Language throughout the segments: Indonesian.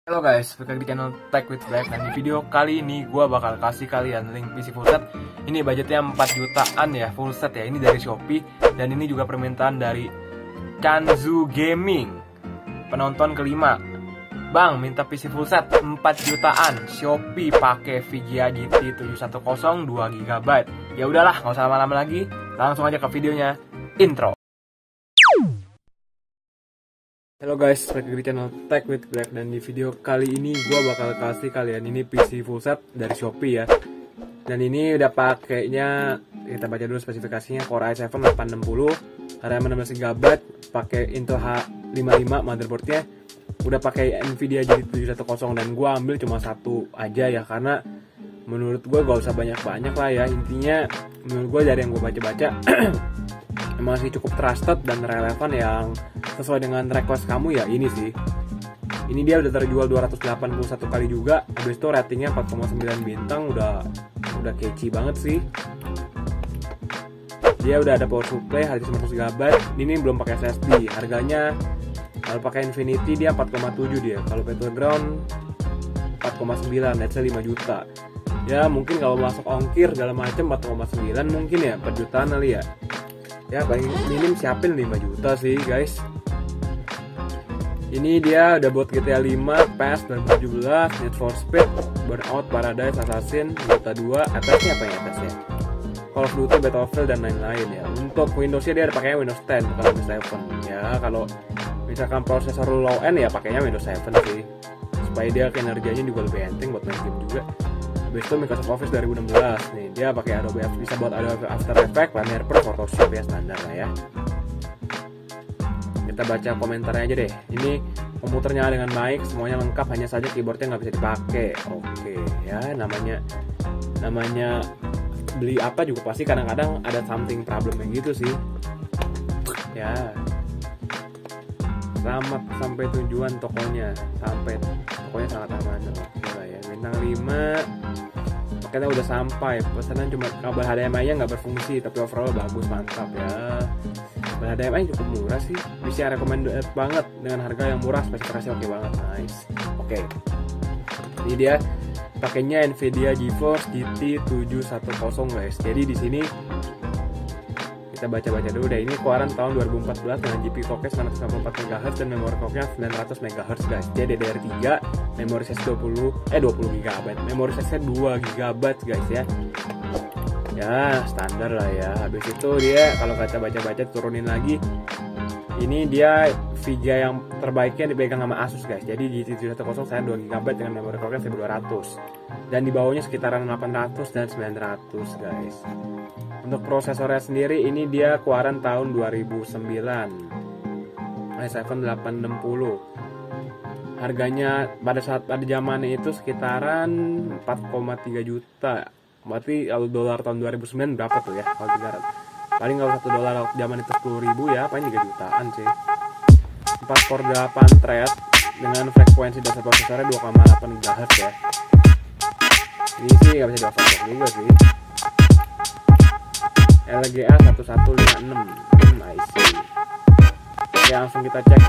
Halo guys, balik lagi di channel Tech with Black. Dan di video kali ini gue bakal kasih kalian link PC full set. Ini budgetnya 4 jutaan ya, full set ya. Ini dari Shopee. Dan ini juga permintaan dari Chanzu Gaming, penonton kelima. Bang, minta PC full set 4 jutaan, Shopee pakai VGA GT 710 2GB. Ya udahlah, nggak usah lama-lama lagi. Langsung aja ke videonya. Intro. Halo guys, balik lagi di channel Tech with Black. Dan di video kali ini gue bakal kasih kalian ini PC full set dari Shopee ya. Dan ini udah pakainya, kita baca dulu spesifikasinya. Core i7 860, RAM 16GB, pakai Intel H55 motherboardnya. Udah pakai Nvidia GT 710 dan gue ambil cuma satu aja ya, karena menurut gue gak usah banyak-banyak lah ya. Intinya menurut gue dari yang gue baca-baca masih cukup trusted dan relevan, yang sesuai dengan request kamu ya ini sih. Ini dia udah terjual 281 kali juga. Habis itu ratingnya 4,9 bintang, udah catchy banget sih. Dia udah ada power supply, hard disk 500GB. Ini belum pakai SSD. Harganya kalau pakai Infinity dia 4,7 dia. Kalau Battleground 4,9, let's say 5 juta. Ya mungkin kalau masuk ongkir segala macam 4,9 mungkin ya, per jutaan kali ya. Ya paling minim siapin 5 juta sih guys. Ini dia udah buat GTA 5, PES 2017, Need for Speed, Burnout Paradise, Assassin, Dota 2, atasnya apa ya atasnya? Call of Duty, Battlefield dan lain-lain ya. Untuk Windowsnya dia ada pakainya Windows 10 bukan Windows 7 ya. Kalau misalkan prosesor low end ya pakainya Windows 7 sih, supaya dia kinerjanya juga lebih enteng buat main game juga. Habis itu Microsoft Office 2016 nih, dia pakai Adobe, bisa buat Adobe After Effects, Premiere Pro, Photoshop ya, standar lah ya. Kita baca komentarnya aja deh. Ini komputernya dengan baik, semuanya lengkap, hanya saja keyboardnya nggak bisa dipakai. Oke ya, namanya beli apa juga pasti kadang-kadang ada something problemnya gitu sih ya. Selamat sampai tujuan tokonya, tokonya sangat aman. Oke lah ya, bintang 5. Makanya udah sampai, pesanan cuma kabel HDMI nya nggak berfungsi, tapi overall bagus, mantap ya. Kabel HDMI cukup murah sih, bisa recommended banget dengan harga yang murah, spesifikasi oke banget, nice. Oke, ini dia pakainya Nvidia GeForce GT 710 guys. Jadi di sini kita baca-baca dulu deh. Ini keluaran tahun 2014 dengan GPU clock-nya 994 MHz dan memori clock-nya 900 MHz guys. Dia DDR3, memori size 20 GB, memori size 2 GB guys ya. Ya standar lah ya. Habis itu dia kalau kita baca-baca turunin lagi, ini dia VGA yang terbaiknya dipegang sama Asus guys. Jadi GT 710 saya 2 GB dengan memori clock-nya 1200, dan di bawahnya sekitaran 800 dan 900 guys. Untuk prosesornya sendiri ini dia keluaran tahun 2009, i7 860. Harganya pada zamannya itu sekitaran 4,3 juta. Berarti kalau dolar tahun 2009 berapa tuh ya? Kalau paling kalau $1 zaman itu 10.000 ya, paling 3 jutaan sih. 4 core 8 thread dengan frekuensi dasar prosesornya 2,8 GHz ya. Ini sih nggak bisa di-overclock juga sih. LGA 1156, I see. Oke, langsung kita cek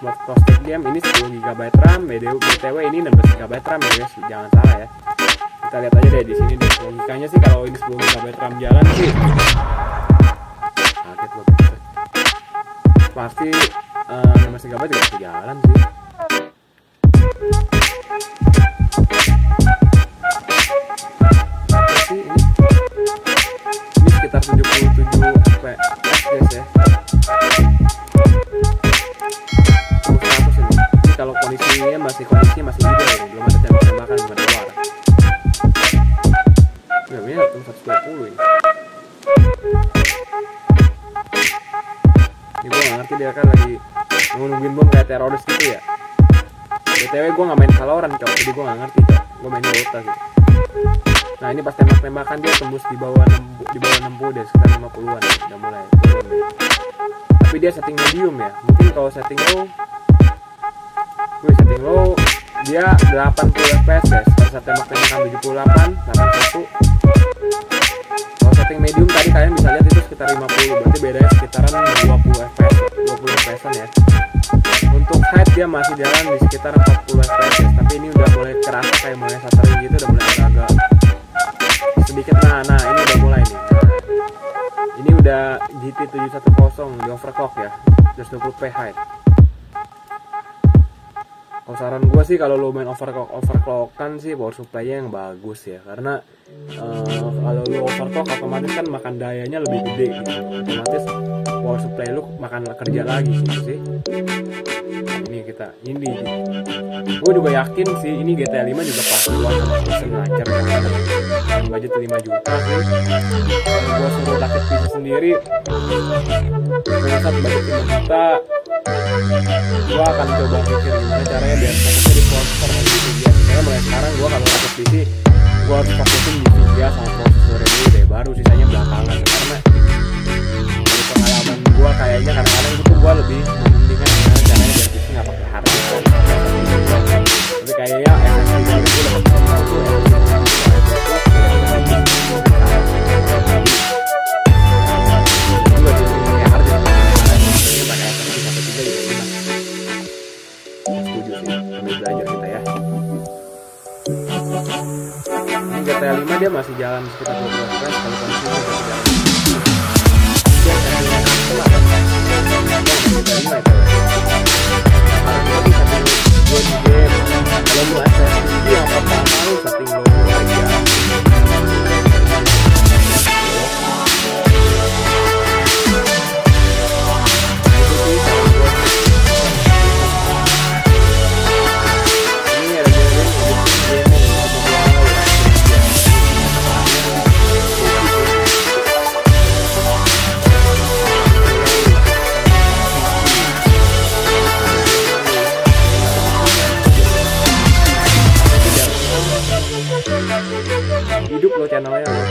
buat costed game. Ini 10GB RAM, BTW ini 16GB RAM ya guys, jangan salah ya. Kita lihat aja deh di sini deh. Logikanya sih kalau ini 10GB RAM jalan sih, kaget loh, pasti 16GB juga bisa jalan sih. Sekitar 77 fps guys ya. Terus 100 ini. Ini kalau kondisinya masih hijau ya, belum ada tembak-tembakan, belum ada luar. Ya ini 120 ini. Ini gue gak ngerti, dia kan lagi nungguin bom kayak teroris gitu ya. BTW gue gak main Valorant cok, jadi gue gak ngerti cok, gue main Dota sih. Nah ini pas tembak-tembakan dia tembus di bawah 60 deh, sekitar 50-an ya, udah mulai turun ya. Tapi dia setting medium ya. Mungkin kalau setting low, dia 80 fps guys. Kalau saya tembak-tembakan 78, 81. Kalau setting medium tadi kalian bisa lihat itu sekitar 50, berarti bedanya sekitaran 20 fps, 20 fps ya. Untuk untuk height dia masih jalan di sekitar 40 fps, tapi ini udah mulai kerasa kayak mulai stuttering gitu, udah mulai agak sedikit. Nah ini udah mulai nih. Ini udah GT 710 di overclock ya, 120p height. Kalau saran gue sih kalau lo main overclockan sih power supply-nya yang bagus ya, karena kalau lo overclock otomatis kan makan dayanya lebih gede gitu, otomatis power supply lo makan kerja lagi gitu sih. Ini gue juga yakin sih ini GTA 5 juga pas keluar sama season launcher kan, budget 5 juta sih. Gue suruh rakit PC sendiri, pusat budget 5 juta, gue akan coba mikir gimana caranya biar fokusnya di processor dan di VGA. Karena mulai sekarang gue kalau rakit PC gue harus fokusin di VGA sama prosesornya dulu deh, baru sisanya belakangan. Karena dari pengalaman gue kayaknya kadang-kadang itu gue lebih mementingkan gimana caranya biar PC nggak pakai hard disk. Tapi kayaknya SSD dari gue udah pakai itu belajar kita ya. Ini GTA 5 dia masih jalan sekitar 12 fps, kalau kondisi masih jalan. Dia settingan aku lah kan. GTA 5 itu. Sekarang gue bisa gue di game. Kalau lu SSD yang pertama lu setting lo aja. Hidup lo channelnya lo.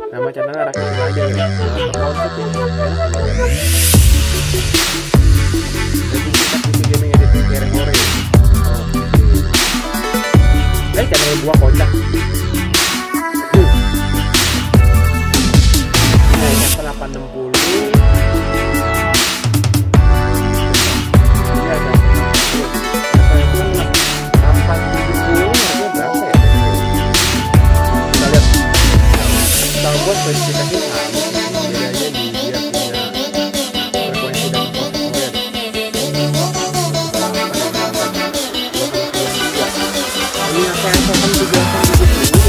Nama channelnya rakitin aja ya. Gaming editing kereng ore. Channel gua kocak. Ini 860. Gue spesifikasi sama bedanya di dia punya frekuensi dan software. Ini apa yang sopan juga sama gitu.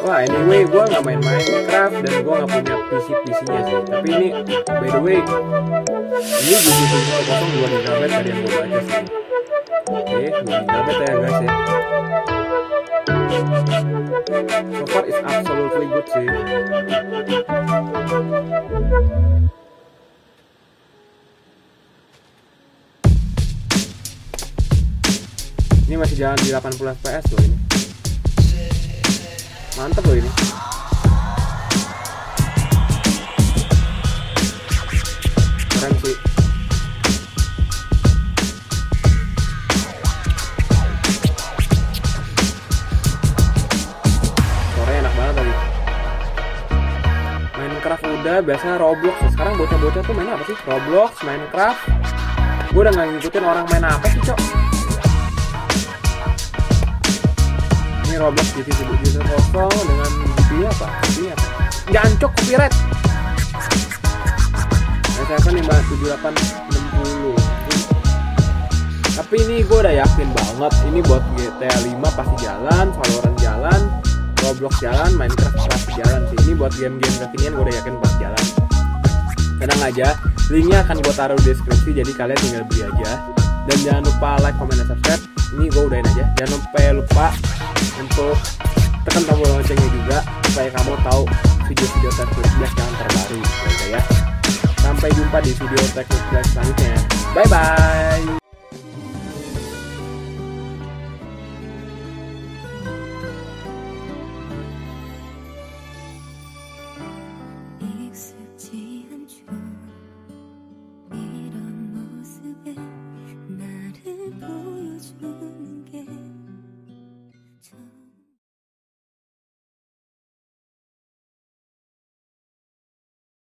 Wah, anyway, gue nggak main Minecraft dan gue nggak punya PC-nya sih. Tapi ini, by the way, ini GT 710 2 GB tadi yang gue baca sih. Oke, 2 GB ya guys ya. So far it's absolutely good sih. Ini masih jalan di 80 fps loh ini. Mantap loh ini. Keren sih. Suaranya enak banget tadi. Minecraft udah, biasanya Roblox. Sekarang bocah-bocah tuh main apa sih? Roblox, Minecraft. Gue udah gak ngikutin orang main apa sih, Cok. Ini Roblox GT 710 dengan GT apa? Ini apa? Jangan cok, copyright. S7 57860. Tapi ini gue udah yakin banget ini buat GTA 5 pasti jalan, Valorant jalan, Roblox jalan, Minecraft pasti jalan sih. Ini buat game-game kekinian gue udah yakin pasti jalan. Tenang aja, Linknya akan gue taruh di deskripsi, jadi kalian tinggal beli aja. Dan jangan lupa like, comment, dan subscribe. Ini gue udahin aja. Jangan lupa untuk tekan tombol loncengnya juga supaya kamu tahu video-video teknik Flash yang terbaru. Oke ya. Sampai jumpa di video teknik Flash selanjutnya. Bye bye.